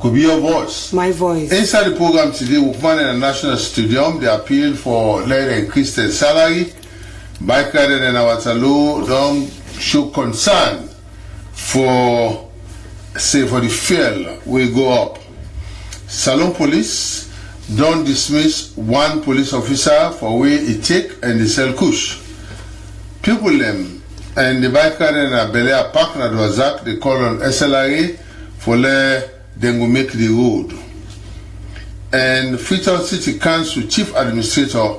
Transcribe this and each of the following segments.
could be your voice. My voice. Inside the program today, Wookman in the National Stadium, they appealed for let increase their salary. Bike rider in Waterloo don't show concern for, say, for the fare will go up. Salon Police don't dismiss one police officer for way it take and they sell KUSH. People them and the bike rider in a Bel Air Park na Dwazak, they call on SLRA for let them go make the road. And Freetown City Council Chief Administrator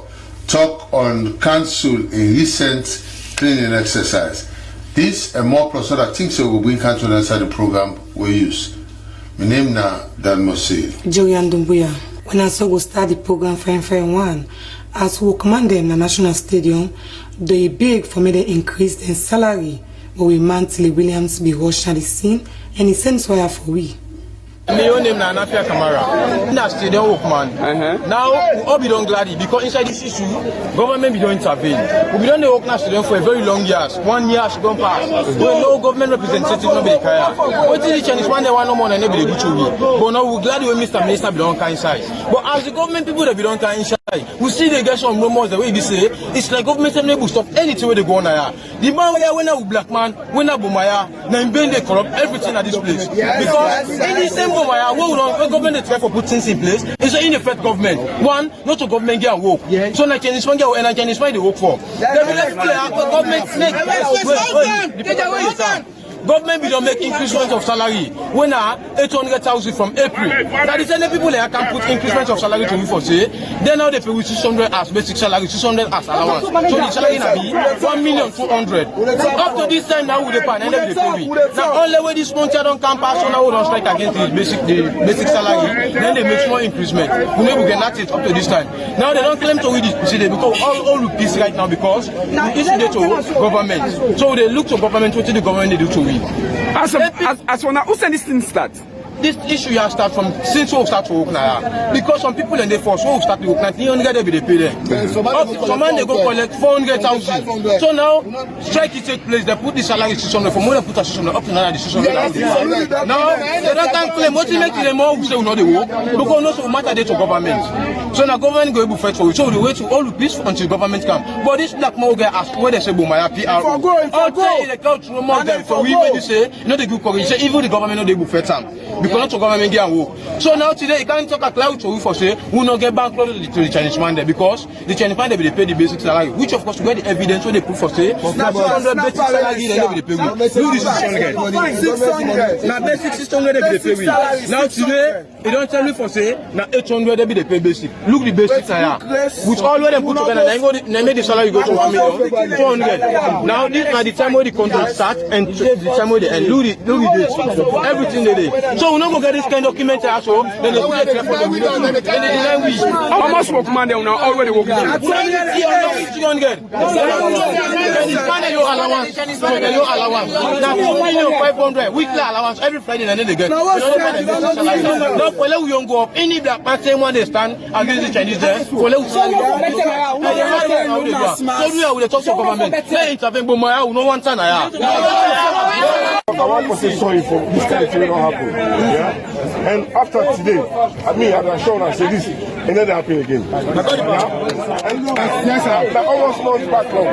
talk on council in recent cleaning exercise. This and more plus other things that will bring council inside the program we use. My name na Dan Mosil. Joyan Dumbuya. When I saw go start the program for one, as we command them in the National Stadium, they beg for me to increase their salary, but we monthly Williams be rushed at the scene and he sends wire for we. Leone na Anafia Camara. Na stadium workman. Now we all be done gladly because inside this issue, government be don't intervene. We be done the work na stadium for a very long years. 1 year she don't pass. We no government representative no be care. What is the Chinese one they want no more than they be do to me. But now we glad when Mr. Minister be don't come inside. But as the government people that be don't come inside, we see they get some rumors the way they say. It's like government them will stop anything where they go on here. The man where when a black man, when a Bumaya, now they corrupt everything at this place. Because in the same what government try for put things in place is an ineffective government. One, not to government get work. So na Chinese man get and na Chinese man they work for. Government make government be don't make increasement of salary. When 800,000 from April. That is any people that can put increasement of salary to you for say. Then now they pay with 600 as basic salary, 600 as allowance. So the salary na be 1,200,000. Up to this time now we dey pay and then they pay me. Now only way this month don't come pass so now we don't strike against the basic salary. Then they make small increasement. We never get nothing up to this time. Now they don't claim to win this because all look peace right now because the issue they to government. So they look to government what the government they do to win. As for now, who send this thing start? This issue has start from since we start to work now. Because some people in the force we start to work now, 300 they be they pay them. Some man they go collect 400,000. So now strike it take place. They put the salary 600 for more than put a 600 up to another 600,000. Now they don't claim what make them more who say we know the work because no so matter they to government. So now government go able fight for it. So we wait to all the peace until government come. But this black man get asked where they say Bumaya PR. All say the couch rumor them for we when they say you know the good courage. Say even the government know they able fight them. Because not to government get work. So now today you can't talk a cloud to we for say we not get bankrolled to the Chinese man there because the Chinese man they pay the basic salary, which of course where the evidence when they put for say 600 basic salary they pay with. Look this 600. Now basic 600 they pay with. Now today they don't tell me for say now 800 they pay basic. Look the basic salary. Which all where they put together they make the salary go to 1,200,000. Now this is the time where the contract start and the time where they end. Look the dates. Everything they do. So we not go get this kind of document also. Then they put it for the window. Then they how much work man they now already working? 300. Your allowance. Your allowance. Now 2,500,000 weekly allowance every Friday and then they get. Now for let we don't go up. Any black man say one they stand against the Chinese there. For let we so we will talk to government. They intervene, but my no one time. I want to say sorry for this kind of thing not happen. Yeah? And after today, I mean, I'm sure I say this, and then it happen again. Yes, sir. Like almost months back now.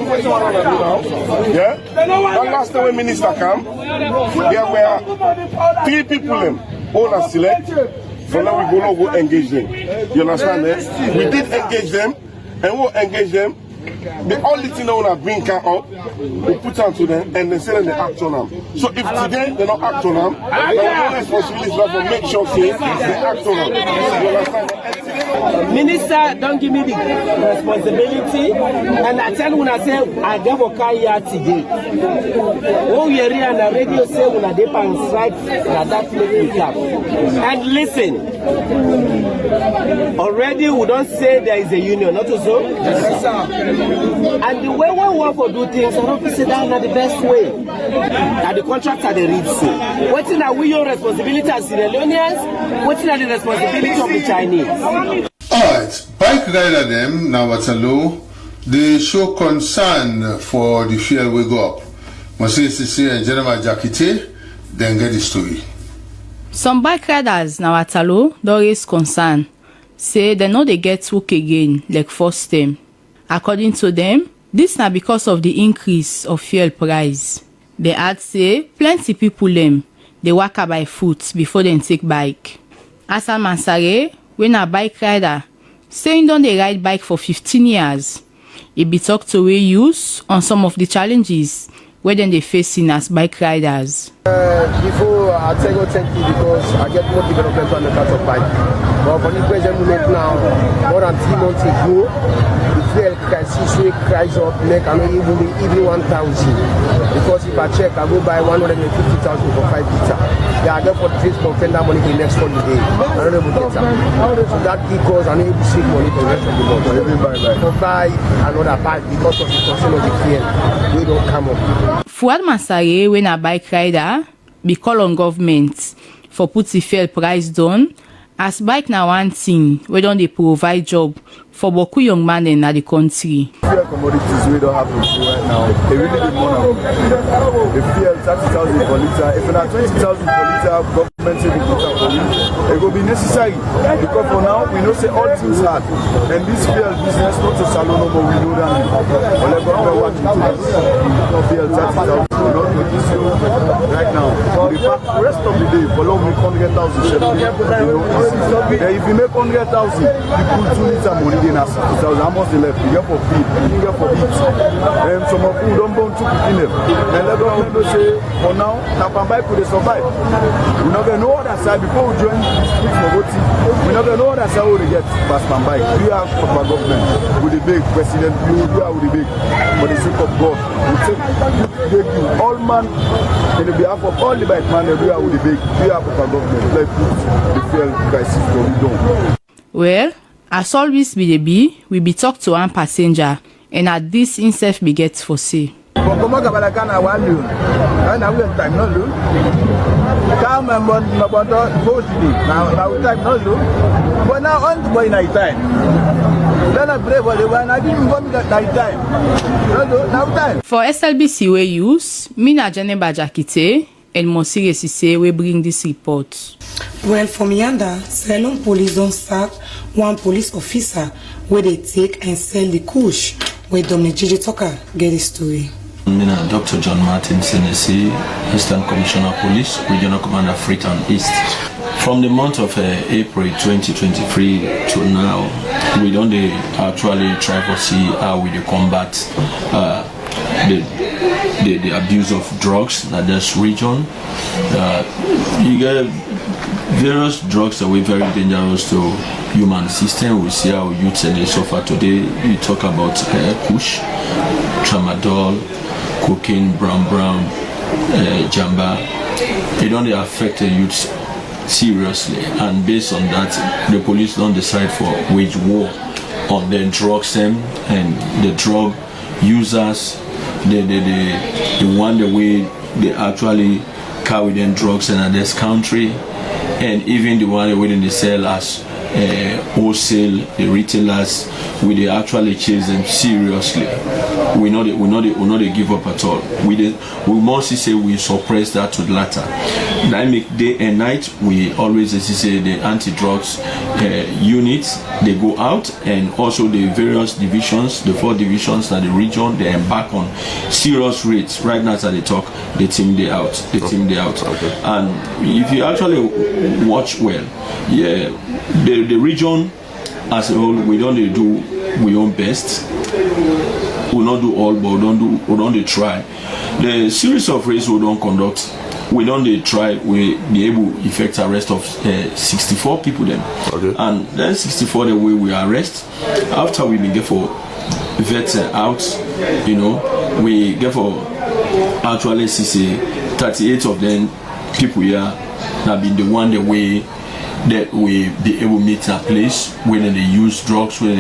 What you want to do now? Yeah? That last time when minister came, there were 3 people them, all are select. So now we go engage them. You understand that? We did engage them, and we'll engage them. The only thing they want to bring up, we put on to them and they say they act on them. So if today they don't act on them, the responsibility is to make sure they act on them. You understand? Minister, don't give me the responsibility, and I tell when I say I gave a car here today. Oh, you hear on the radio say when I dip and strike, that make me clap. And listen, already we don't say there is a union, not so. Yes, sir. And the way we want to do things, I don't say that's not the best way. And the contracts are the read so. What's in our your responsibility as Sierra Leoneans? What's in the responsibility of the Chinese? Alright, bike rider them now Waterloo, they show concern for the fuel we go up. Monsieur Sissi and General Jakite, then get the story. Some bike riders na Watalo don raise concern, say they no dey get work again like first time. According to them, this na because of the increase of fuel price. They add say plenty people dey waka by foot before dem take bike. Asan Mansare, wey na bike rider, say he don dey ride bike for 15 years. He be talk to wey use on some of the challenges wey dem dey facing as bike riders. Before I tell you thank you because I get more development on the car of bike. But for the present moment now, more than 3 months ago, the fuel crisis rate cries up, make I know even 1,000. Because if I check, I go buy 150,000 for 5 litre. Yeah, I get for the trace for fender money the next holiday. I don't able to get that. So that because I need to save money for the rest of the month. So buy another bike because of the concern of the fuel. We don't come up. Fuad Masare, when a bike rider, be call on government for put the fuel price down, as bike na one thing we don't dey provide job for boku young man in the country. Fuel commodities we don't have right now. They really need more. The fuel 30,000 per litre. If not 20,000 per litre, government say it will be necessary because for now we know say all things hard, and this fuel business not to salon no more we know that. But the government want to do fuel 30,000. Not with this right now. The rest of the day, follow me 100,000. If you make 100,000, you put 2 litres money in as 60,000. How much they left? You get for feed, you get for eat. And some of you don't want to cooking them. And let government say, for now, Tapambai could survive. We're not going to know other side before we join this for voting. We're not going to know other side where they get past Pambai. We are proper government with the big president, we are with the big. For the sake of God, we take you. All man, in the behalf of all the bike man, we are with the big. We are proper government. Let's put the fuel crisis for we don't. Well, as always we be talk to one passenger, and at this himself be get for say. But now on the boy night time. Then I pray for the one I didn't go that night time. Now time. For SLBC we use, me na Janeba Jakite and Monsieur Sissi we bring this report. Well, from yonder, Leone police don't sack one police officer where they take and sell the KUSH, where Dominic Gigi Tucker get the story. I'm Dr. John Martin Senesi, Eastern Commissioner Police, Regional Commander Freetown East. From the month of April 2023 to now, we don't actually try to see how we combat the abuse of drugs in this region. You get various drugs that were very dangerous to human system. We see how youths and they suffer today. We talk about KUSH, tramadol, cocaine, brown, jamba. It only affect the youths seriously, and based on that, the police don't decide for wage war on the drugs and the drug users, the one the way they actually carry them drugs in this country, and even the one within the sell as wholesale, the retailers, we they actually chase them seriously. We not give up at all. We mostly say we suppress that to the latter. That make day and night. We always say the anti-drugs units, they go out, and also the various divisions, the 4 divisions in the region, they embark on serious raids. Right now as they talk, they team they out. Okay. And if you actually watch well, yeah, the region as a whole, we don't do we own best. We not do all, but we don't try. The series of raids we don't conduct, we don't try. We be able to effect arrest of 64 people then. Okay. And then 64 the way we arrest. After we get for vet out, we get for actually see 38 of them people here that been the one the way that we be able to meet a place where they use drugs, where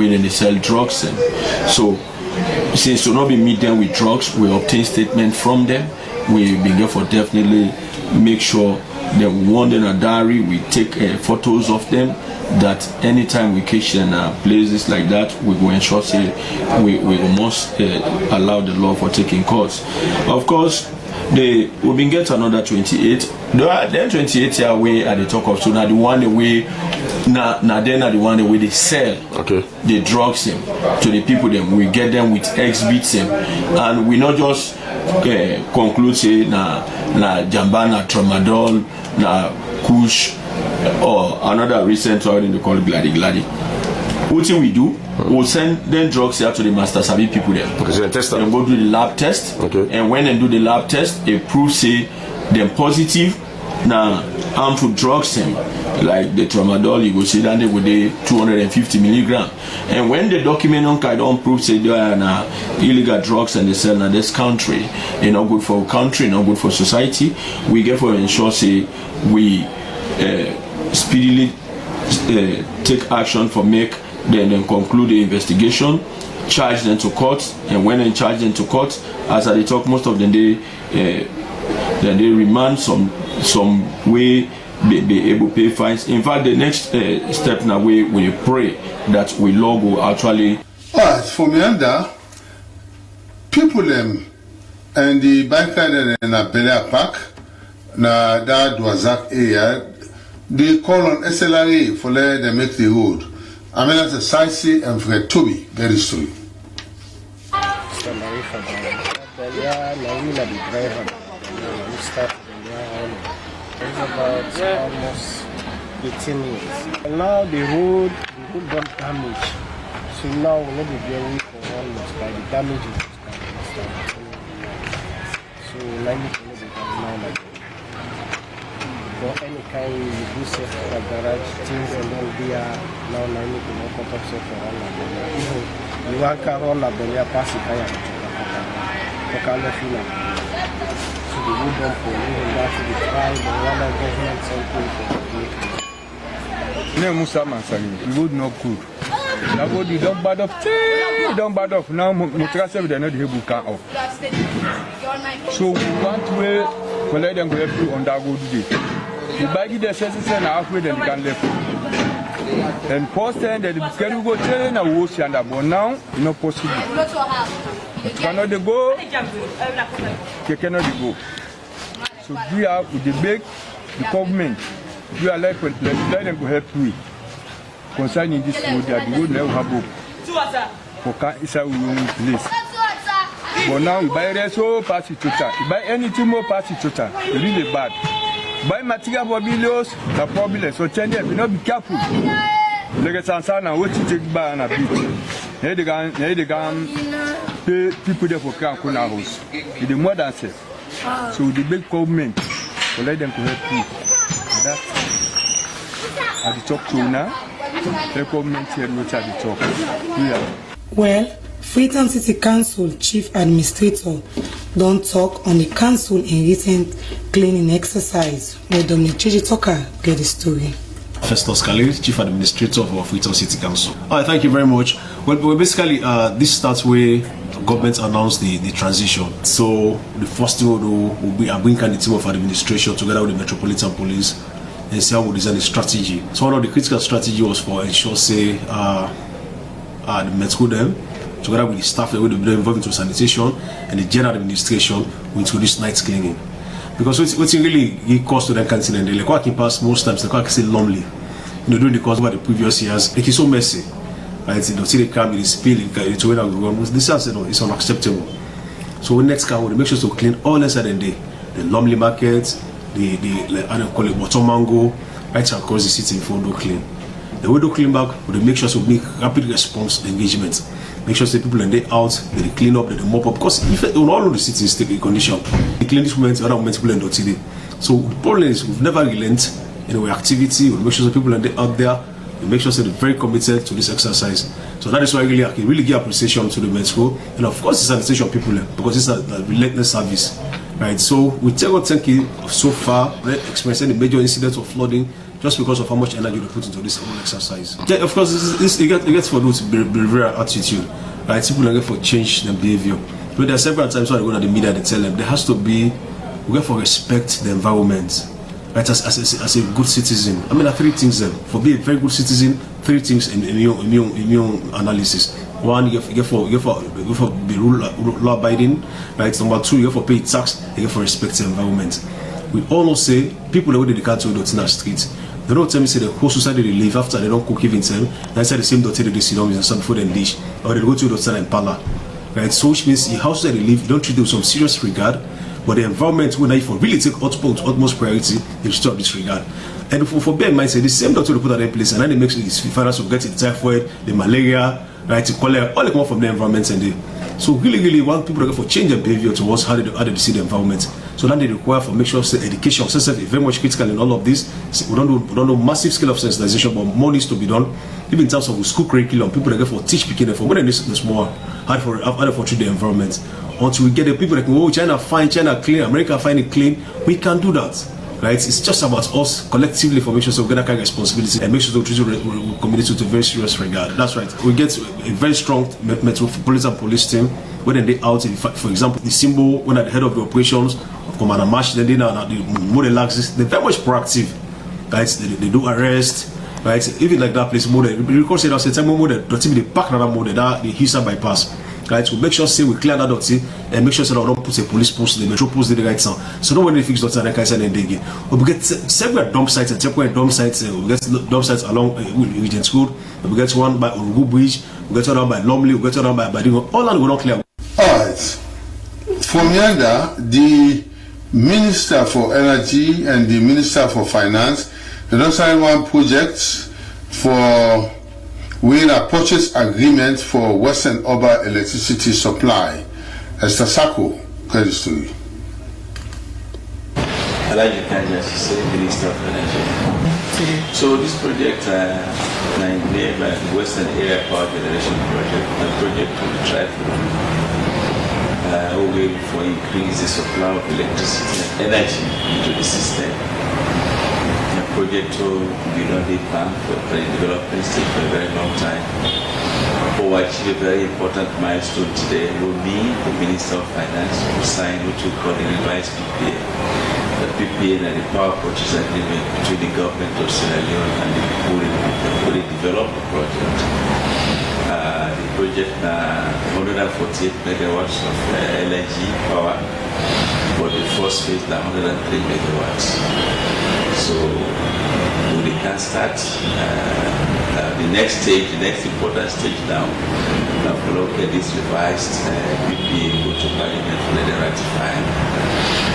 they sell drugs. And so since we not be meet them with drugs, we obtain statement from them. We begin for definitely make sure Then we want them a diary. We take photos of them. That anytime we catch them places like that, we go ensure say we must allow the law for taking course. Of course, we've been get another 28. Then 28 here way at the talk of, so now the one the way now then the one the way they sell the drugs them to the people them. We get them with exhibits them, and we not just conclude say na jambana, tramadol, na KUSH, or another recent one they call gladi. What we do, we'll send them drugs here to the master sabi people there. Okay, so test them go do the lab test. Okay. And when they do the lab test, it proves say them positive now harmful drugs them. Like the tramadol, you go see that they would 250 milligram. And when the document on don't prove say they are illegal drugs and they sell in this country, not good for country, not good for society, we get for ensure say we speedily take action for make then conclude the investigation, charge them to court, and when they charge them to court, as I talk, most of them they remand some way be able to pay fines. In fact, the next step now we pray that we law will actually. Alright, for me under people them and the biker in a Belia Park na that Dwazak area, they call on SLRA for let them make the road. I mean that's a Saisi and Fred Toby, very soon. It's about almost 18 years. And now the road got damaged. So now we'll not be going for almost by the damages. So likely to not be now like for any kind you do set for a garage things and then they are now likely to not cut off set for all of them. You want to run a belly pass it higher. So the wood dump for you and that's the tribe and one of government something for the No, Musa Mansani, the road not good. The road you don't bad off, now Mutrasa they're not able to cut off. So we want to for let them go through on that road today. You buy the assessors and halfway then you can left. And post then the schedule go train and wash and but now not possible. Cannot they go? They cannot go. So we are with the big the government. We are like let them go help we concerning this road that the road never have hope. For it's our own place. But now you buy rest so pass it total. You buy anything more pass it total. It's really bad. Buy material for billions, the problem. So change it. Not be careful. Like a Sansana, what you take by on a beach. Here they can pay people there for Kankuna house. It's the more than safe. So the big government will let them to help you. That at the top to now, the government here not at the top. Yeah. Well, Freetown City Council Chief Administrator don't talk on the council in recent cleaning exercise where Dominic Chijitoka get the story. Festus Khalil, Chief Administrator of Freetown City Council. All right, thank you very much. Well, basically, this starts where government announced the transition. So the first thing we'll do will be bring the team of administration together with the Metropolitan Police and see how we design a strategy. So one of the critical strategy was for ensure say the Metro them together with the staff that will be involved into sanitation and the general administration will introduce night cleaning. Because what's really give cost to that canteen and they like walking past most times they can't say lonely. During the course of the previous years, it's so messy. Right? You know, see the camera is spilling, it's where this is it's unacceptable. So when next come we make sure to clean all inside the day. The Lumley market, the I don't call it bottom mango, right across the city before we do clean. The way to clean back, we make sure to make rapid response engagement. Make sure the people in there out, they clean up, they mop up. Because if we all know the city is in condition, they clean this moment, other moments people in today. So the problem is we've never relent in our activity. We make sure the people in there out there, we make sure they're very committed to this exercise. So that is why I can really give appreciation to the Metro and of course the sanitation people because it's a relentless service. Right. So we thank you so far, experiencing the major incidents of flooding just because of how much energy they put into this whole exercise. Yeah, of course, it gets for those behavioral attitude, right? People are going for change their behavior. But there are several times when they go to the media, they tell them there has to be, we get for respect the environment, right, as a good citizen. I mean, there are three things for being a very good citizen. Three things in your analysis. One, you have for be law abiding, right? Number two, you have for pay tax. You have for respect the environment. We all know say people that they can't do in the street. They don't tell me say the whole society they live after they don't cook even time. They say the same daughter they sit down with some food and dish, or they go to the daughter and parlor, right? So which means the house that they live, you don't treat them with some serious regard. But the environment, when I really take utmost priority, they stop disregard. And for bear in mind, say the same doctor they put at that place, and then they make sure his fathers will get the typhoid, the malaria, right, the cholera, all they come up from the environment and they. So really want people to go for change their behavior towards how they see the environment. So then they require for make sure education, is very much critical in all of this. We don't do massive scale of sensitization, but more needs to be done. Even in terms of school curriculum, people that go for teach picking for when they this more hard for treat the environment. Until we get the people that can, oh, China fine, China clean, America find it clean, we can do that. Right? It's just about us collectively for make sure so we get that kind of responsibility and make sure to treat the community to a very serious regard. That's right. We get a very strong metropolitan police team when they out, for example, the symbol when at the head of the operations of Commander Marsh, then they now the more relaxed, they're very much proactive. Right? They do arrest. Right? Even like that place, more than because say that's the time more than they pack another more than that the Hisa bypass. Right, so make sure say we clear that dirty and make sure so that we don't put a police post, the metro post the right sound. So don't when they fix that and can and dig it. We get several dump sites and temporary dump sites. We get dump sites along Regent School. We get one by Urugu Bridge. We get one by Lumley. We get one by Badingo. All that we don't clear. Alright. From yonder, the Minister for Energy and the Minister for Finance, they don't sign one project for with a purchase agreement for Western Oba electricity supply. Esther Sako, credit story. Elijah Kanja, Minister of Energy. So this project, named by the Western Area Power Generation Project, the project will try to way for increase the supply of electricity and energy into the system. Project to be on the plan for the development stage for a very long time. For achieve a very important milestone today will be the Minister of Finance who sign what we call the revised PPA. The PPA and the power purchase agreement between the government of Sierra Leone and the people who develop the project. The project 148 megawatts of LNG power, but the first phase 103 megawatts. So we can start the next stage, the next important stage now. Now look at this revised PPA, go to Parliament for the ratifying.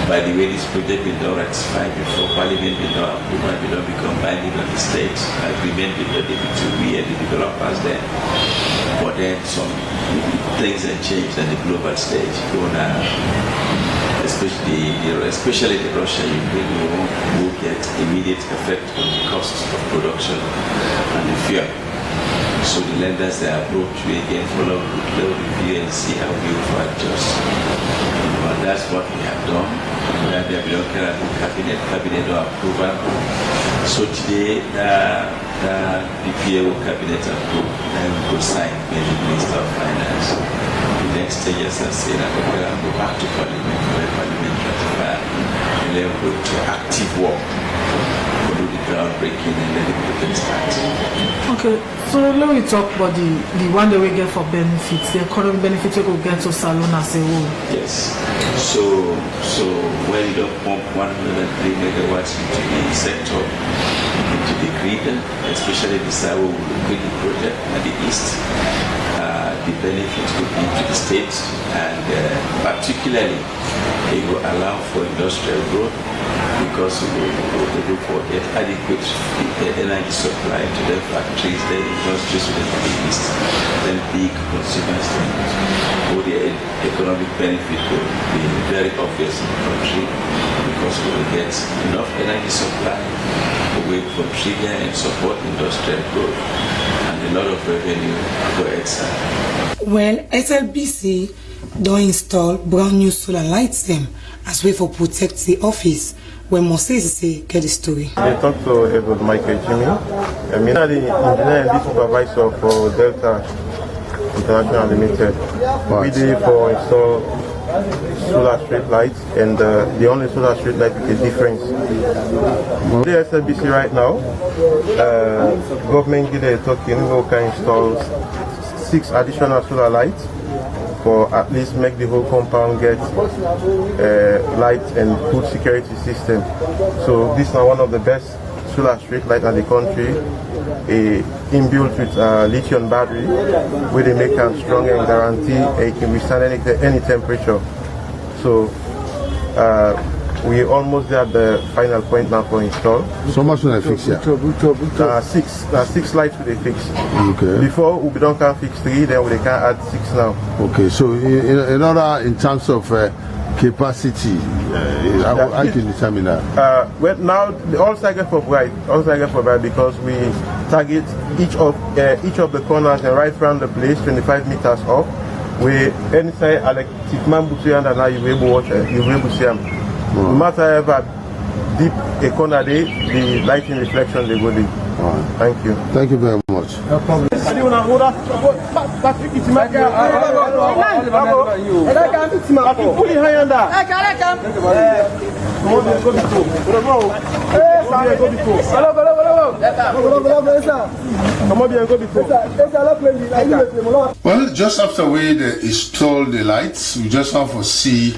By the way, this project will not ratify before Parliament will not become binding on the state. Agreement between we and the developers then. But then some things have changed at the global stage. Especially the Russia-Ukraine war will get immediate effect on the cost of production and the fuel. So the lenders they approach we again follow good review and see how we will adjust. And that's what we have done. We have the cabinet approval. So today the PPA cabinet approved and we could sign by the Minister of Finance. The next stage, as I said, I will go back to Parliament for a Parliament ratifier and then go to active work. We'll do the groundbreaking and then the project starts. Okay, so let me talk about the one that we get for benefits, the economic benefits we will get to Salon as a whole. Yes. So when you don't pump 103 megawatts into the sector, into the grid, especially the Sawo grid project at the east, the benefit would be to the state, and particularly it will allow for industrial growth because we will able for adequate energy supply to the factories, the industries within the east, then big consumers. All the economic benefit will be very obvious in the country because we will get enough energy supply away from trigger and support industrial growth and a lot of revenue for EXA. Well, SLBC don't install brand new solar lights them as way for protect the office when Moses say get the story. I talked to about Michael Jimmy. I'm the engineer and supervisor for Delta International Limited. We did for install solar street lights, and the only solar street light with a difference. The SLBC right now, government is talking we can install 6 additional solar lights for at least make the whole compound get light and good security system. So this is one of the best solar street light in the country, inbuilt with lithium battery, where they make them strong and guarantee it can withstand any temperature. So we almost at the final point now for install. So much when I fix here? 6 lights we fix. Okay. Before we don't can fix 3, then we can add 6 now. Okay, so in terms of capacity, how can you determine that? Well, now all target for bright, because we target each of the corners and right around the place 25 meters off. We inside electric man and now you will able to see them. No matter how deep a corner they, the lighting reflection they go there. Thank you. Thank you very much. No problem. Well, just after we installed the lights, we just have to see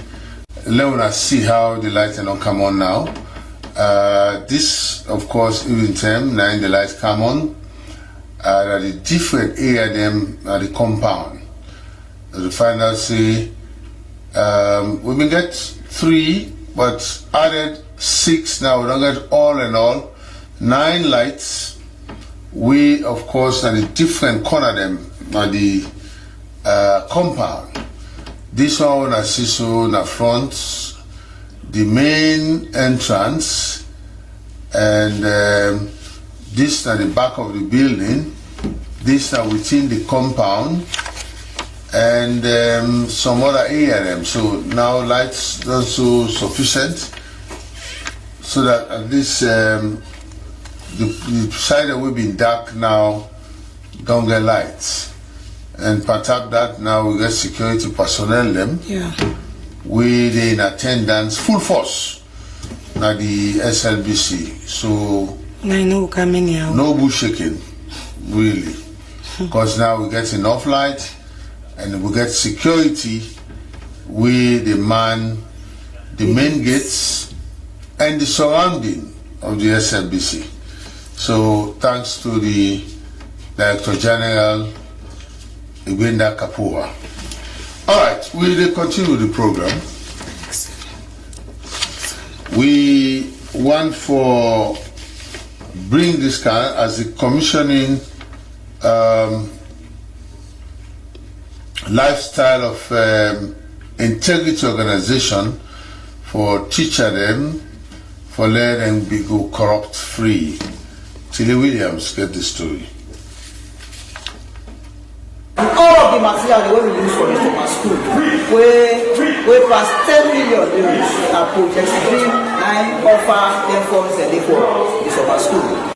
Leone see how the lights are not come on now. This, of course, even time now the lights come on. At the different area them at the compound. The final say we will get 3, but added 6 now. We don't get all in all 9 lights. We, of course, at the different corner them at the compound. This one I see so in the front, the main entrance, and this at the back of the building. This are within the compound, and some other area. So now lights also sufficient, so that at least the side that we've been dark now don't get lights. And part of that now we get security personnel them. Yeah. We they in attendance full force at the SLBC. So I know coming out. no bush shaking, really. Because now we get enough light and we get security. We demand the main gates and the surrounding of the SLBC. So thanks to the Director General Igwenda Kapua. Alright, we'll continue the program. We want for bring this kind as the commissioning lifestyle of integrity organization for teacher them, for let them be go corrupt free. Tilly Williams get the story. All of the material we use for the summer school, we pass 10 million euros are projects and offer their funds and for the summer school.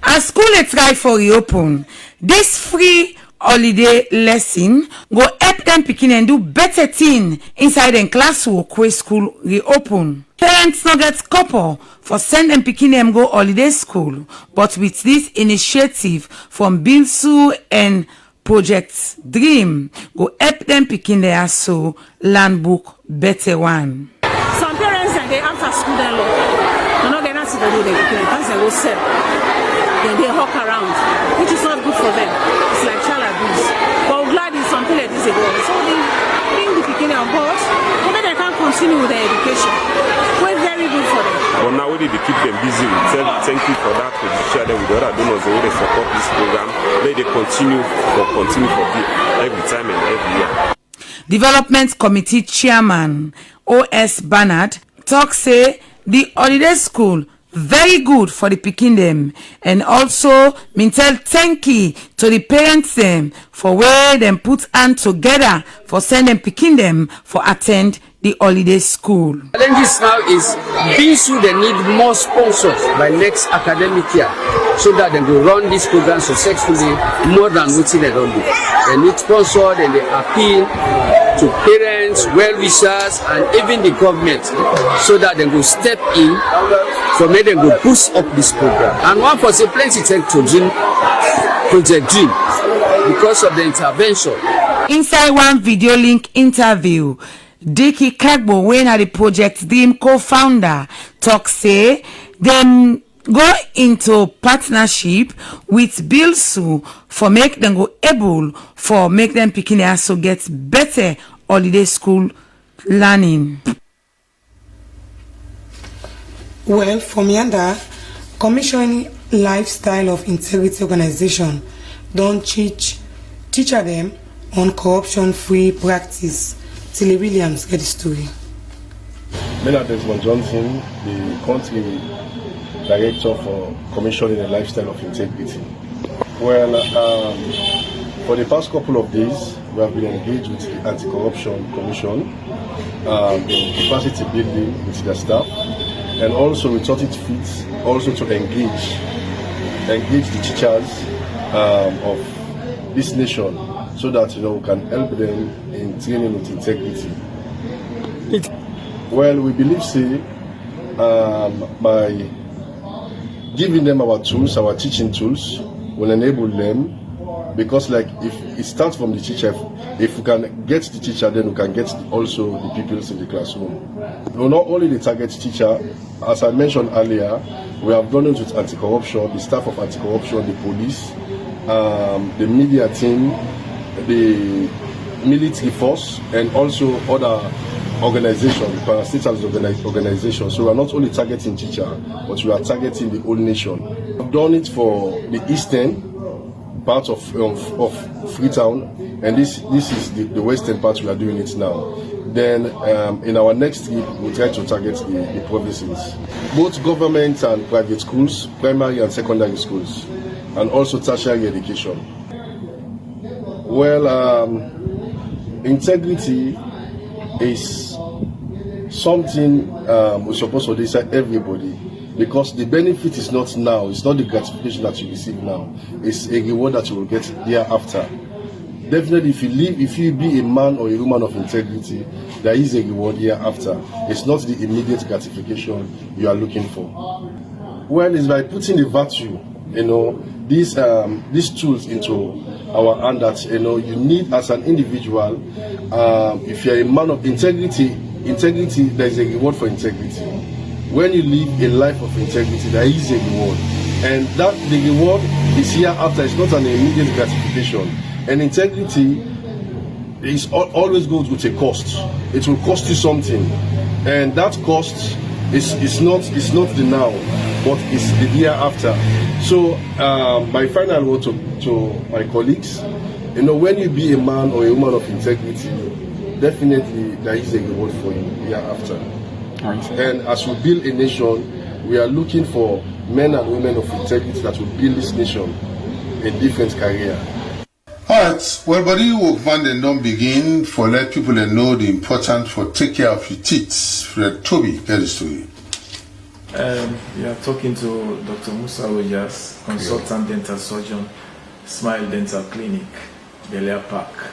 As school is try for reopen, this free holiday lesson go help them picking and do better thing inside them classwork where school reopen. Parents not get couple for send them picking them go holiday school, but with this initiative from Bilsu and Project Dream go help them picking their so land book better one. Some parents and they after school they look. They're not getting to do their because they will sell. Then they hawk around, which is not good for them. It's like child abuse. But we're glad it's something like this ago. So they bring the beginning on board, so that they can continue with their education. We're very good for them. But now we need to keep them busy. We thank you for that. We share them with the other donors the way they support this program. Let they continue for every time and every year. Development Committee Chairman O.S. Bernard talk say the holiday school very good for the picking them, and also mean tell thank you to the parents them for where them put hand together for send them picking them for attend the holiday school. The challenges now is BSU they need more sponsors by next academic year so that they will run this program successfully more than what they don't do. They need sponsors and they appeal to parents, well-wishers, and even the government, so that they go step in for me them go push up this program. And one for say plenty take to dream Project Dream because of the intervention. Inside one video link interview, Dickie Kagbo, when at the Project Dream co-founder, talk say them go into partnership with Bill Sue for make them go able for make them picking also get better holiday school learning. Well, from yonder, commissioning lifestyle of integrity organization don't teach them on corruption-free practice. Tilly Williams get the story. Maynard Desmond Johnson, the country director for commissioning a lifestyle of integrity. Well, for the past couple of days, we have been engaged with the Anti-Corruption Commission in capacity building with their staff, and also we thought it fit also to engage the teachers of this nation, so that we can help them in training with integrity. Well, we believe by giving them our tools, our teaching tools, will enable them, because like if it starts from the teacher, if we can get the teacher, then we can get also the pupils in the classroom. We not only the target teacher, as I mentioned earlier, we have done it with anti-corruption, the staff of anti-corruption, the police, the media team, the military force, and also other organizations, parastate organizations. So we are not only targeting teacher, but we are targeting the whole nation. We've done it for the eastern part of Freetown, and this is the western part. We are doing it now. Then in our next trip, we'll try to target the provinces, both government and private schools, primary and secondary schools, and also tertiary education. Well, integrity is something we're supposed to decide everybody, because the benefit is not now, it's not the gratification that you receive now, it's a reward that you will get thereafter. Definitely, if you be a man or a woman of integrity, there is a reward hereafter. It's not the immediate gratification you are looking for. Well, it's by putting the virtue, these tools into our hand that you need as an individual. If you're a man of integrity, there is a reward for integrity. When you live a life of integrity, there is a reward, and that the reward is hereafter. It's not an immediate gratification. And integrity is always goes with a cost. It will cost you something, and that cost is not the now, but it's the hereafter. So my final word to my colleagues, when you be a man or a woman of integrity, definitely there is a reward for you hereafter. And as we build a nation, we are looking for men and women of integrity that will build this nation in different career. Alright, well, but you work van and don't begin for let people know the importance for take care of your teeth. Fred Toby, get the story. We are talking to Dr. Musa Ojas, consultant dental surgeon, Smile Dental Clinic, Bel-Air Park,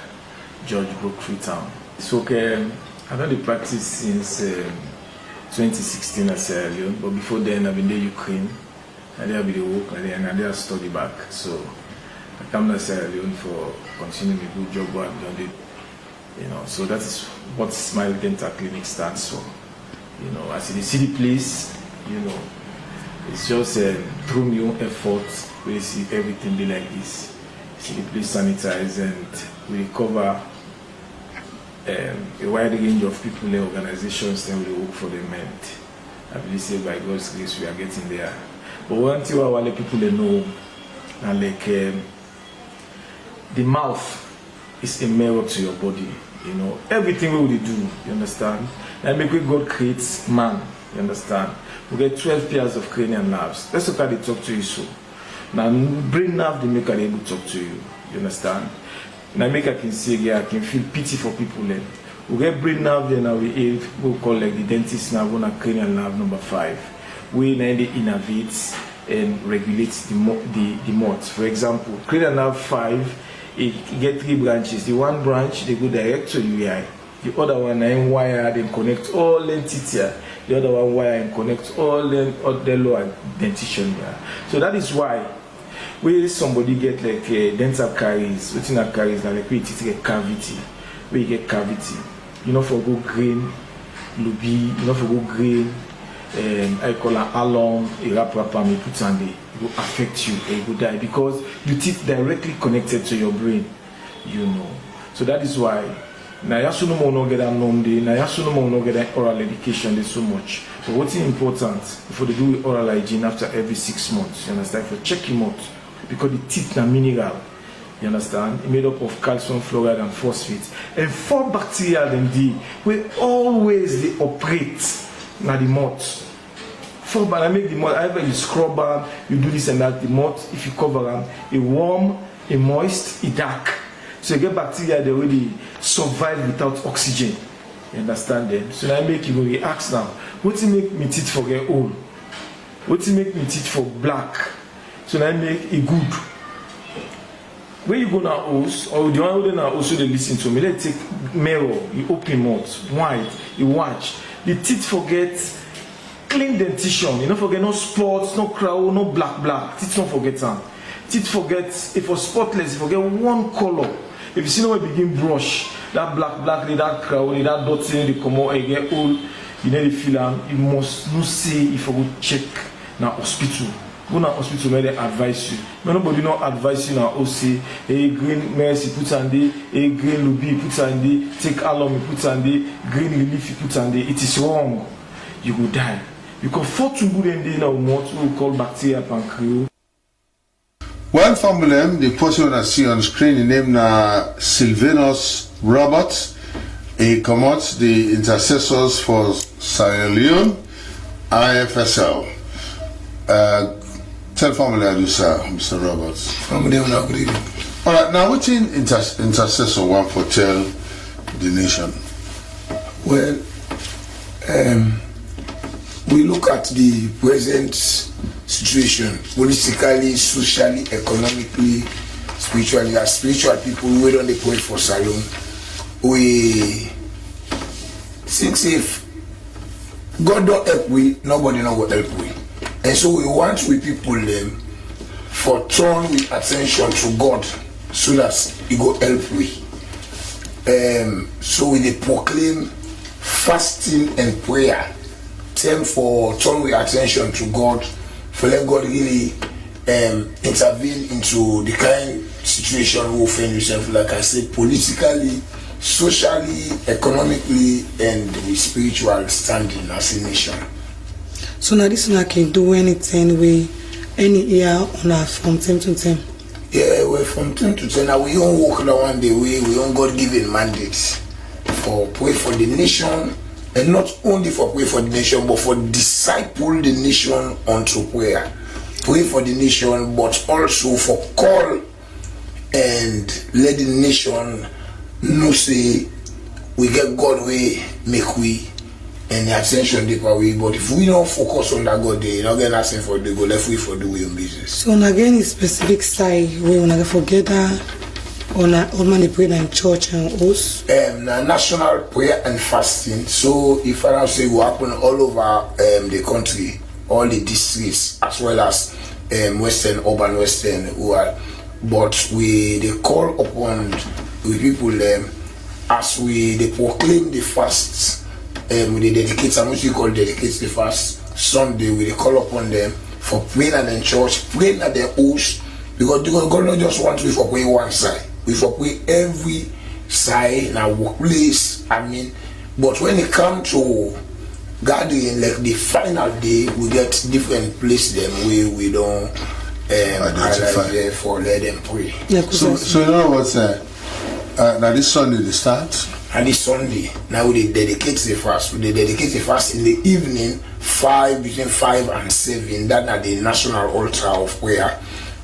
George Brook, Freetown. So I've done the practice since 2016 at Sierra Leone, but before then I've been in Ukraine, and there I've been work, and there I study back. So I come to Sierra Leone for continuing a good job what I've done. So that is what Smile Dental Clinic stands for. As you see the place, it's just through my own effort we see everything be like this. See the place sanitized, and we cover a wide range of people and organizations that we work for them, and I believe say by God's grace we are getting there. But one thing I want let people know, and the mouth is a mirror to your body. Everything we do, you understand? And make God creates man, you understand? We get 12 pairs of cranial nerves. Let's look at the talk to you so. Now brain nerve they make are able to talk to you, you understand? Now make I can see I can feel pity for people then. We get brain nerve then now we call like the dentist nerve on a cranial nerve number 5. We then they innervates and regulates the mouth. For example, cranial nerve 5 it get 3 branches. The one branch they go direct to UI. The other one I wire then connect all entity. The other one wire and connect all the lower dentition here. So that is why when somebody get like dental caries, within a caries like we get cavity, where you get cavity. You know for go green, lubi, you know for go green, I call an alum, a rapper me put on it will affect you and you will die because your teeth directly connected to your brain, you know. So that is why now you should not get a non-day, now you should not get an oral education, there's so much. But what's important for the do oral hygiene after every 6 months, you understand, for checking out because the teeth are mineral, you understand, it's made up of calcium, fluoride and phosphate. And 4 bacteria then we always they operate now the mouth. For but I make the mouth, either you scrub them, you do this and that, the mouth, if you cover them, a warm, a moist, a dark. So you get bacteria, they already survive without oxygen. You understand them? So now I make you react now. What to make me teeth for get old? What to make me teeth for black? So now I make a good. When you go now house, or the one who now also they listen to me, they take mirror, you open mouth, wide, you watch. The teeth forget clean dentition, you don't forget no spots, no crown, no black. Teeth don't forget them. Teeth forget, if for spotless, you forget one color. If you see no begin brush, that black, that crown, that dirty, they come out, get old, you know the feel you must not see if you go check now hospital. Go to hospital where they advise you. Nobody not advise you now. OC, a green mercy put on the, a green lubi put on the, take alum put on the, green relief put on the. It is wrong. You will die because for too good and they now what we call bacteria pancreas. One from them, the person that see on the screen, the name na Sylvanus Roberts. He commits the intercessors for Sierra Leone, IFSL. Tell family I do, sir, Mr. Roberts. Family, good evening. All right, now what in intercessor want for tell the nation? Well, we look at the present situation politically, socially, economically, spiritually. As spiritual people, we don't pray for Salon. We think if God don't help we, nobody know what help we. And so we want we people for turn with attention to God so that He go help we. So we dey proclaim fasting and prayer. Time for turn with attention to God, for let God really intervene into the kind situation we find yourself, like I said, politically, socially, economically, and with spiritual standing as a nation. So now this one can do anything we any year on our from 10 to 10. Yeah, we're from 10 to 10. Now we don't walk the one day we don't God given mandates for pray for the nation, and not only for pray for the nation, but for disciple the nation unto prayer. Pray for the nation, but also for call and let the nation know say we get God way make we and the attention deeper way. But if we don't focus on that God, they not get nothing for the go left we for the way of business. So again, a specific side we wanna forget that on all man pray in church and host. National prayer and fasting. So if I say will happen all over the country, all the districts as well as western, urban western, but we they call upon the people as we they proclaim the fasts. We dedicate, and what we call dedicate the fast Sunday, we call upon them for praying at the church, praying at their house, because God not just want we for pray one side, we for pray every side in our workplace. I mean, but when it comes to gathering, like the final day, we get different place them where we don't identify there for let them pray. Yeah, so you know what's now this Sunday they start. And this Sunday, now we dedicate the fast. We dedicate the fast in the evening, between 5 and 7. That at the national altar of prayer.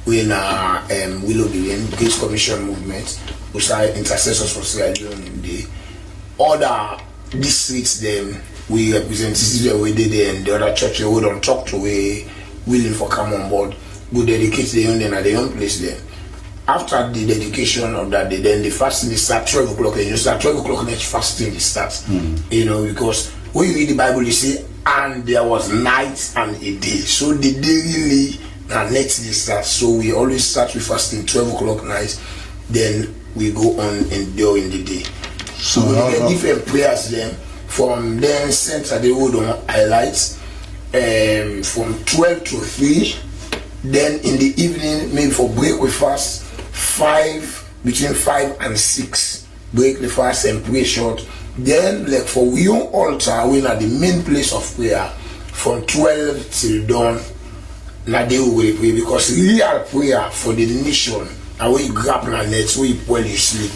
We in Willow Billion, Gates Commission movement, which are intercessors for Sierra Leone in the other districts. Them we represent. This is where we did there, and the other churches we don't talk to. We willing for come on board. We dedicate the own at their own place there. after the dedication of that day, then the fasting starts 12 o'clock, and you start 12 o'clock next fasting starts. You know, because when you read the Bible, you see, and there was night and a day. So the day really and next day starts. So we always start with fasting 12 o'clock night, then we go on and during the day. So we get different prayers then. From then center they would on highlights from 12 to 3. Then in the evening, maybe for break we fast between 5 and 6. Break the fast and pray short. Then like for young altar, we at the main place of prayer from 12 till dawn. Now they will pray, because real prayer for the nation, and when you grab the net, when you sleep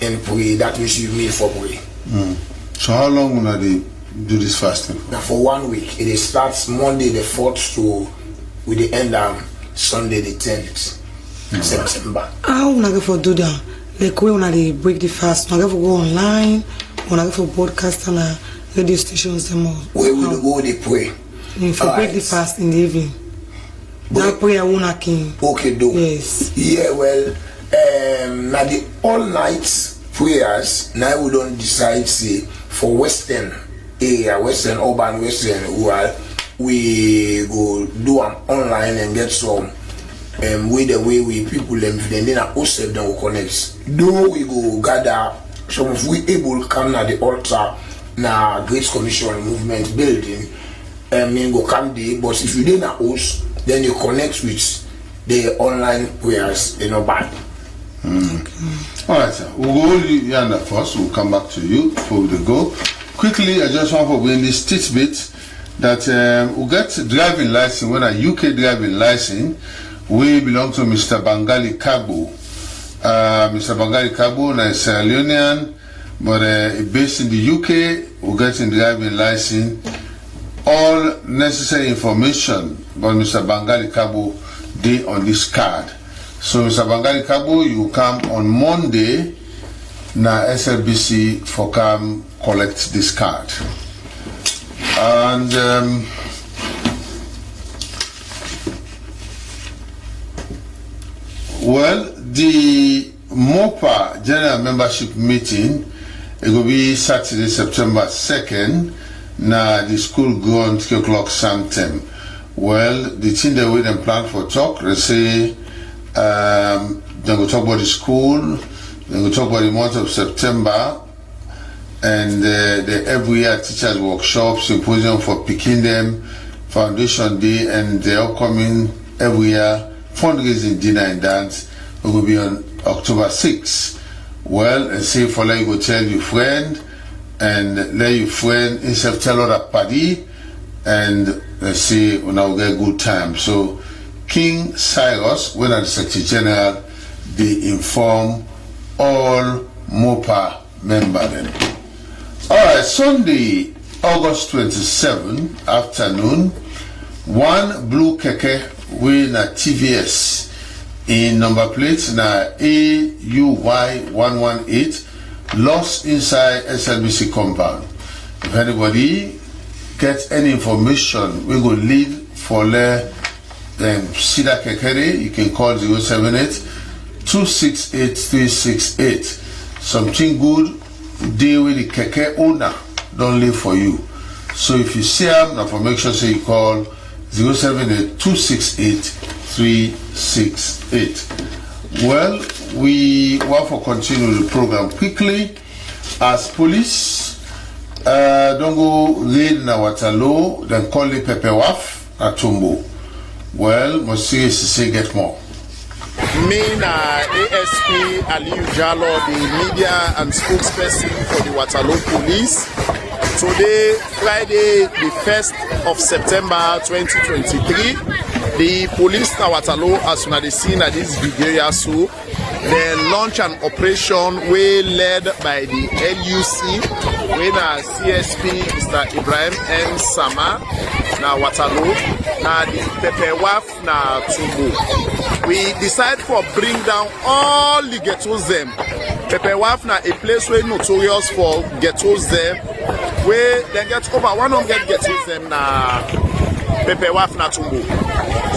and pray, that means you mean for pray. So how long will they do this fasting for? Now for 1 week. It starts Monday the 4th to with the end Sunday the 10th September. How will I for do that? Like when they break the fast, I go online, when I go for broadcast on a radio stations them all. Where will go they pray? If I break the fast in the evening. That prayer won't king. Okay, do. Yes. Yeah, well, now the all night prayers, now we don't decide say for Western area, Western urban, Western rural, we go do them online and get some with the way we people them then also them will connect. Though we go gather some of we able come na the altar na Great Commission movement building and go come there, but if you didn't host, then you connect with the online prayers, bad. Alright, sir. We'll go here first. We'll come back to you before we go. Quickly, I just want to bring this tidbit that we'll get driving license. When a UK driving license, we belong to Mr. Bangali Kabo. Mr. Bangali Kabo is a Leonean, but based in the UK, we'll get in driving license. All necessary information about Mr. Bangali Kabo day on this card. So Mr. Bangali Kabo, you come on Monday na SLBC for come collect this card. And well, the MOPA General Membership Meeting, it will be Saturday, September 2nd. Now the school go on 3 o'clock sometime. Well, the thing they wait and plan for talk, they say they go talk about the school, they go talk about the month of September, and the every year teachers workshop, symposium for picking them, foundation day, and the upcoming every year fundraising dinner and dance will be on October 6th. Well, and say for like you go tell your friend, and let your friend instead tell other party, and let's say we now get good time. So King Cyrus, when the Secretary General, they inform all MOPA members. Alright, Sunday, August 27 afternoon, one blue keke with a TVS in number plate na AUY118 lost inside SLBC compound. If anybody gets any information, we go lead for Sida Kekere, you can call 078-268-368. Something good, deal with the keke owner, don't leave for you. So if you see him, now for make sure say you call 078-268-368. Well, we want to continue the program quickly. As police don't go raid na Waterloo, then call the Pepewaf at Tumbo. Well, must say get more. Me na ASP Aliu Jalo, the media and spokesperson for the Waterloo Police. Today, Friday, the 1st of September 2023, the police na Waterloo, as soon as they seen at this Bulgaria, so they launch an operation led by the LUC, when CSP Mr. Ibrahim M. Sama na Waterloo, na the Pepewaf na Tumbo. We decide for bring down all the ghettos them. Pepewaf na a place where notorious for ghettos them, where they get over 100 ghettos them na Pepewaf na Tumbo.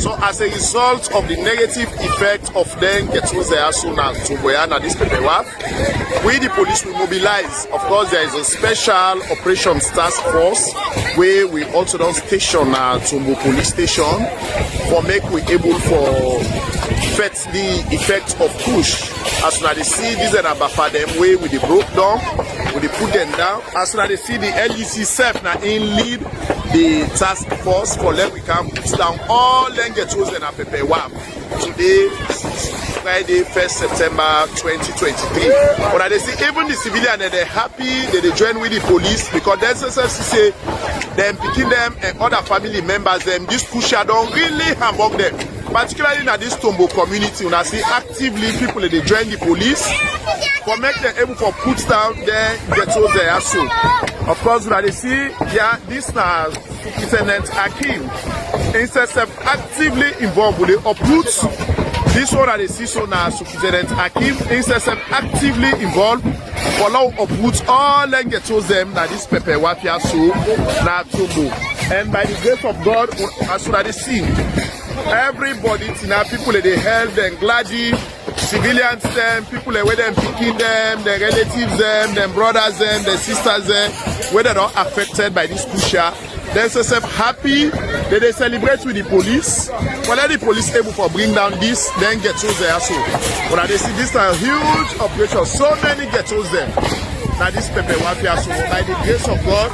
So as a result of the negative effect of them getting there soon as to Boyana this paperwork, we the police will mobilize. Of course, there is a special operations task force where we also don't station Tumbo police station for make we able for fit the effect of KUSH. As soon as they see these are for them way with the broke down, with the put them down. As soon as they see the LEC self now in lead the task force for them we can put down all them get chosen at Pepe Wam. Today, Friday, 1st September 2023. But they see even the civilian they're happy that they join with the police because the SSFC say them picking them and other family members them this KUSH don't really hamburg them. Particularly in this Tombo community, when I see actively people they join the police for make them able to put down their ghettos there so. Of course, when they see this now Lieutenant Akim instead of actively involved with the uproot this one that they see so now Lieutenant Akim instead of actively involved for now uproot all them ghettos them that this Pepe Wapia so now Tombo. And by the grace of God, as soon as they see everybody now people they help them gladly, civilians them, people where them picking them, their relatives them brothers them, their sisters them, where they're not affected by this KUSH. They're so happy that they celebrate with the police. When the police able to bring down this, then ghettos there so. When they see this a huge operation, so many ghettos there. Now this Pepe Wapia so by the grace of God,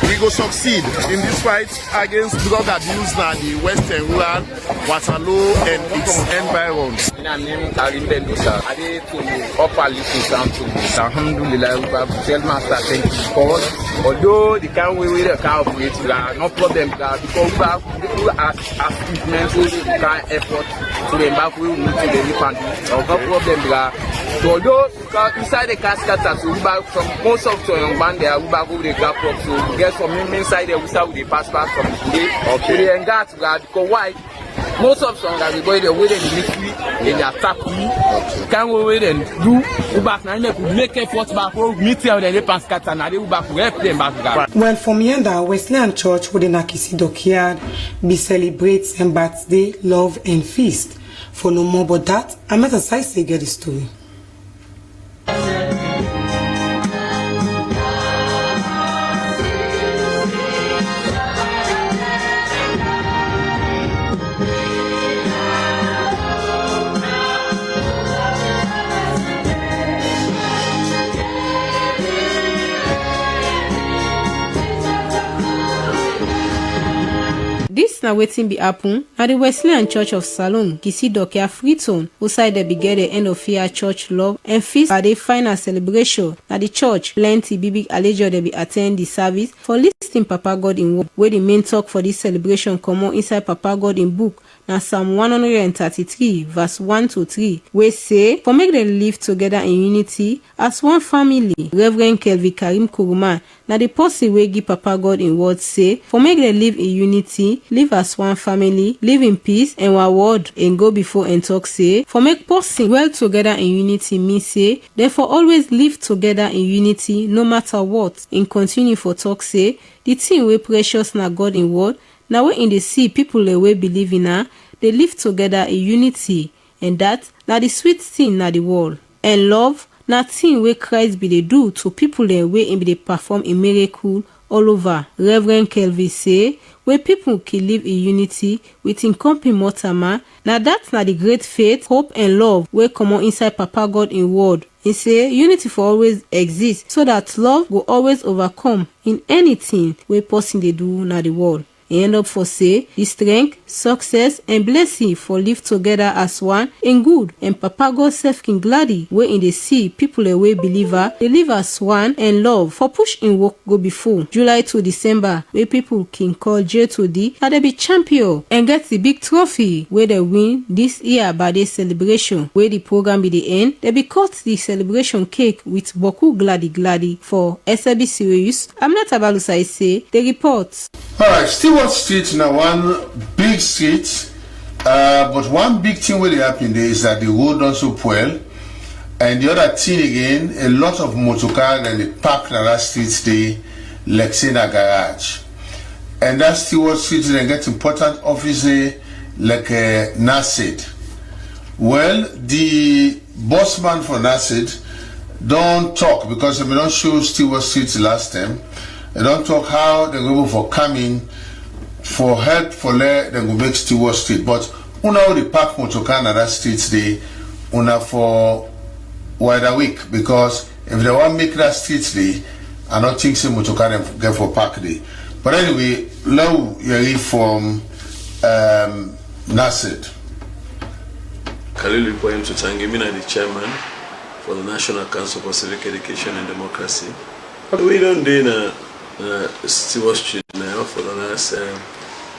we go succeed in this fight against drug abuse now the Western Rural, Waterloo and its environs. My name is Karim Bendosa. I did to upper little down to Alhamdulillah, master thank you because although the can we will can operate, no problem because we are achievements we can effort to the back we need to the refund. No problem so although inside the casket we back from most of the young band there we back over the gap up so get some inside there we start with the passport from today. Okay. And that because why? Most of some guys go there with the military in the attack we can go with and do we back now make effort back we meet them the passport and they back we help them back. Well, from Yanda, Wesleyan Church with the Nakisi Dockyard be celebrates St. Birthday, love and feast. For no more about that, I met a size to get the story. This na wetin be happen at the Wesleyan Church of Salome, Kisidokia Freetown, outside they be get the end of year church love and feast at the final celebration. At the church, plenty big allegiance they be attend the service for listing Papa God in word, where the main talk for this celebration come on inside Papa God in book. Now Psalm 133 verse 1 to 3 we say for make them live together in unity as one family. Reverend Kelvin Karim Kuruma now the person we give Papa God in word say for make them live in unity, live as one family, live in peace and one word and go before and talk say for make person well together in unity mean say therefore always live together in unity no matter what. In continue for talk say the thing we precious na God in word. Now we in the sea people the way believe in her, they live together in unity, and that now the sweet thing na the world. And love na thing where Christ be they do to people the way in be they perform a miracle all over. Reverend Kelvin say where people can live in unity within company mortama, now that's na the great faith, hope and love where come on inside Papa God in word. He say unity for always exist so that love will always overcome in anything where person they do na the world. He end up for say the strength, success and blessing for live together as one in good and Papa God self king gladdy where in the sea people away believer they live as one and love for push in work go before July to December where people can call J to D and they be champion and get the big trophy where they win this year by the celebration where the program be the end they be cut the celebration cake with boku gladdy for SAB Sirius. I'm not about to say the report. Alright, Stewart Street now one big street, but one big thing really happened there is that the road also spoil, and the other thing again, a lot of motorcars and the park in that street they like say in a garage, and that Stewart Street they get important office there, like NACID. Well, the bossman for NACID don't talk because they don't show Stewart Street last time. They don't talk how they go for coming for help for let them go make Stewart Street. But una the park motocar na that street day una for wider week because if they want make that street day, I don't think say motocar them get for park day. But anyway, low you from NACID. Khalil Ibrahim Tutangimina, the chairman for the National Council for Civic Education and Democracy. We don't do Stewart Street now for the last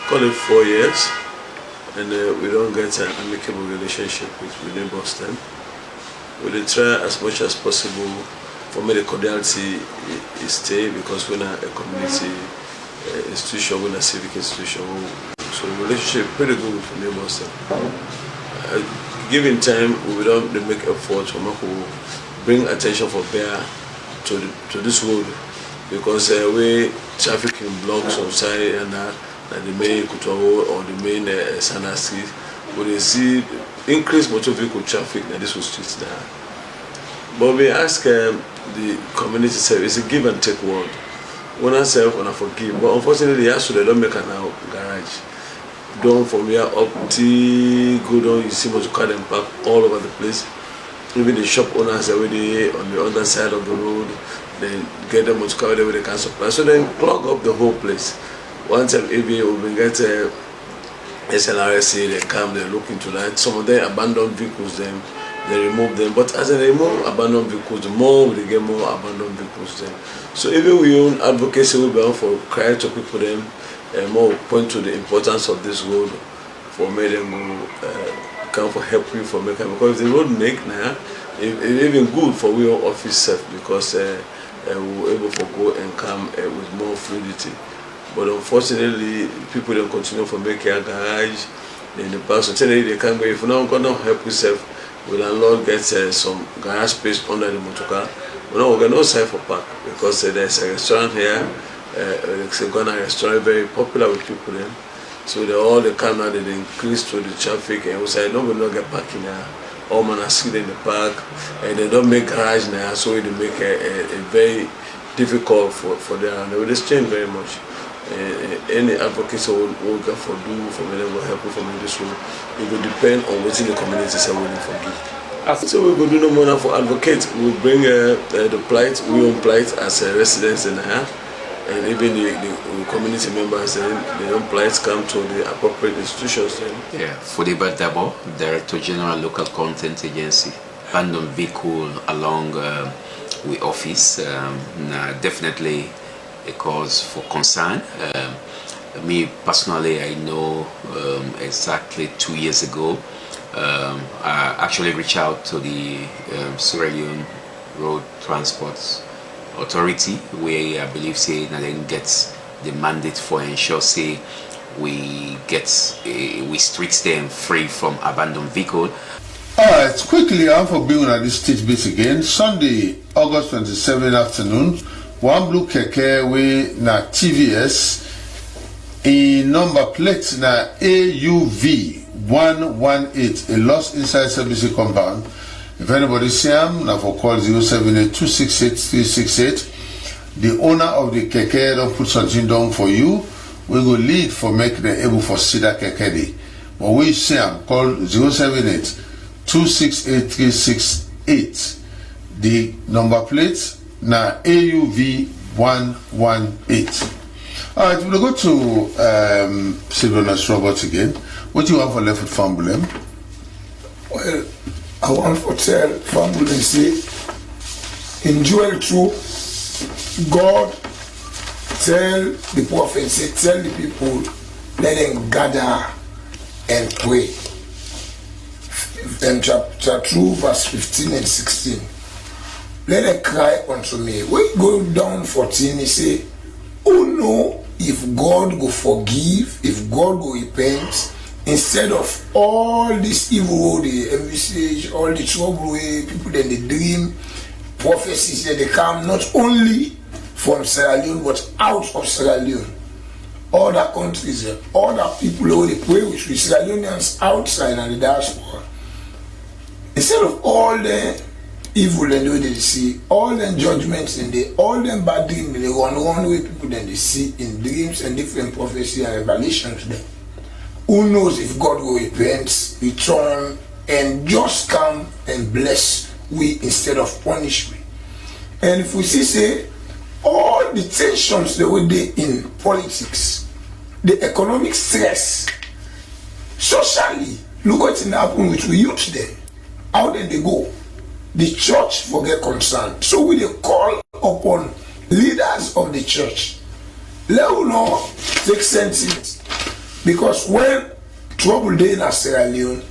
call it 4 years, and we don't get an amicable relationship within Boston. We try as much as possible for me the cordiality is stay because we're not a community institution, we're not a civic institution. So the relationship pretty good with Boston. Given time, we don't make efforts to bring attention for bear to this road because we traffic in blocks on side and the main Kutoro or the main Sana Street, where they see increased motor vehicle traffic in this street there. But we ask the community service, it's a give and take world. When I say when I forgive, but unfortunately, they don't make an garage. Down from here up to go down, you see motor them park all over the place. Even the shop owners already on the other side of the road, they get them motor car where they can supply. So they clog up the whole place. One time if we get SLRSA, they come, they look into that. Some of them abandoned vehicles, they remove them. But as they remove abandoned vehicles, the more they get more abandoned vehicles then. So even we own advocacy will be on for cry to people them. More point to the importance of this road for me them come for help you for making because the road make now even good for we office self because we're able to go and come with more fluidity. But unfortunately, people don't continue for making a garage in the past. So they can't go if you don't help yourself. We landlord get some garage space under the motor car. We're not going to side for park because there's a restaurant here. It's a Ghana restaurant, very popular with people then. So all the come now, they increase to the traffic and we say, no, we don't get parking now. All man are sitting in the park and they don't make garage now, so they make a very difficult for them and they will change very much. Any advocacy will get for do, for me, will help you from this room. It will depend on what the communities are willing to give. So we will do no more for advocates. We will bring the plight, we own plight as residents in here. And even the community members, the own plights come to the appropriate institutions. Yeah, Fodeba Dabo, Director General Local Content Agency, abandoned vehicle along with office, definitely a cause for concern. Me personally, I know exactly 2 years ago, I actually reached out to the Sierra Leone Road Transport Authority, where I believe say that then gets the mandate for ensure say we street them free from abandoned vehicle. Alright, quickly I'm for being at this state base again. Sunday, August 27 afternoon, one blue keke way na TVS in number plate na AUV 118, a lost inside service compound. If anybody see him, now for call 078-268-368. The owner of the keke don't put something down for you. We go lead for make them able for see that keke day. But we see him, call 078-268-368. The number plate na AUV 118. Alright, we'll go to Sylvanus Roberts again. What do you have for left with Famblem? Well, I want to tell family say, in Joel 2, God tell the prophet, say, tell the people, let them gather and pray. In chapter 2, verse 15 and 16. Let them cry unto me. When you go down 14, he say, oh no, if God go forgive, if God go repent, instead of all this evil, the envisage, all the trouble, people then they dream, prophecies that they come not only from Sierra Leone but out of Sierra Leone. other countries, other people who they pray with, Sierra Leoneans outside and the diaspora. Instead of all the evil and way they see, all the judgments and all them bad dreams, they run way people then they see in dreams and different prophecy and revelations them. Who knows if God will repent, return, and just come and bless we instead of punish we. And if we see say all the tensions that were there in politics, the economic stress, socially, look what happened with the youth there. How did they go? The church forget concern. So we they call upon leaders of the church. Let us know take sense. Because when trouble day in Sierra Leone,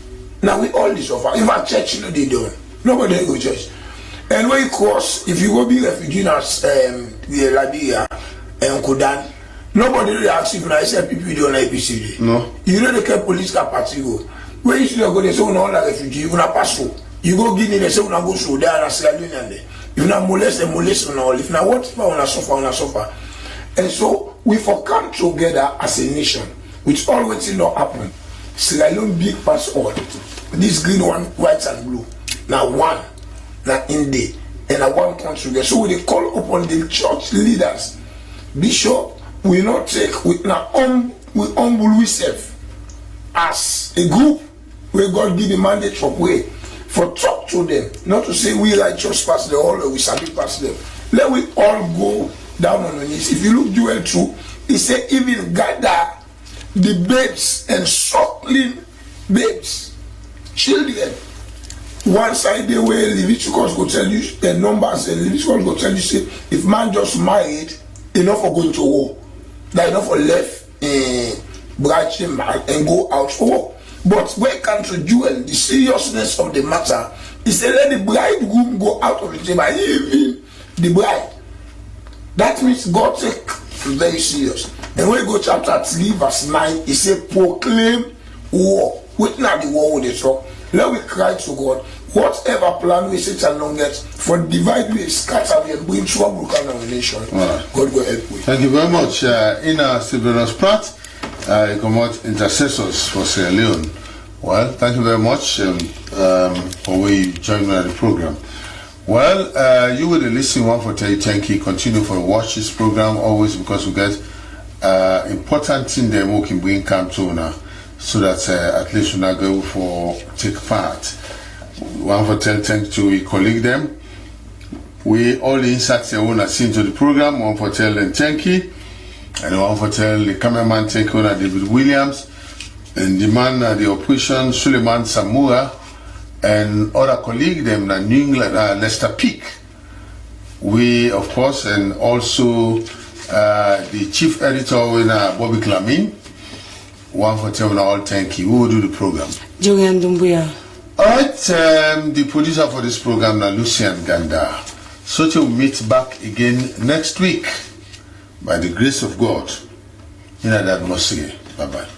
now we all this offer. If our church they don't. Nobody go church. And when you cross, if you go be refugee in Liberia and Kudan, nobody really asks if I say people don't like APCD. No. You know the police car party go. When you should go, they say we not like refugee, you not pass through. You go Guinea, they say we not go through there and Sierra Leone and there. If not molest, they molest on all. If not what, we not suffer. And so we for come together as a nation, which always not happen. Sierra Leone big pass all. This green one, white and blue. Now one, now in day, and now one country. So we call upon the church leaders, bishop. We not take we now we humble ourselves as a group where God give the mandate for pray, for talk to them, not to say we righteous pass them all or we sabi pass them. Let we all go down on the knees. If you look duel through, he said even gather the babes and suckling babes, children. One side the way Leviticus go tell you the numbers, and Leviticus go tell you say if man just married, enough for going to war, that enough for left bride chamber and go out for war. But when it comes to duel, the seriousness of the matter is to let the bridegroom go out of the chamber, even the bride. That means God take very serious. And when you go chapter 3 verse 9, he said proclaim war. Wait now the war with the talk. Let we cry to God. Whatever plan we Satan long get for divide we scatter we bring trouble come our nation. Right. God will help we. Thank you very much. Sylvanus Pratt, come out intercessors for Sierra Leone. Well, thank you very much for where you joined me on the program. Well, you will listen one for thank you. Continue for watch this program always because we get important thing that we can bring come to now, so that at least we not go for take part. One for thank to we colleague them. We all the insights they want to see into the program. One for tell them thank you, and one for tell the cameraman thank you, David Williams, and the man the operation Suleiman Samura, and other colleague them na New England Lester Peak. We of course, and also the chief editor in Bobby Clamin. One for tell all thank you. Who will do the program? Julian Dumbuya. Alright, the producer for this program na Lucian Ganda. So till we meet back again next week by the grace of God in that atmosphere. Bye bye.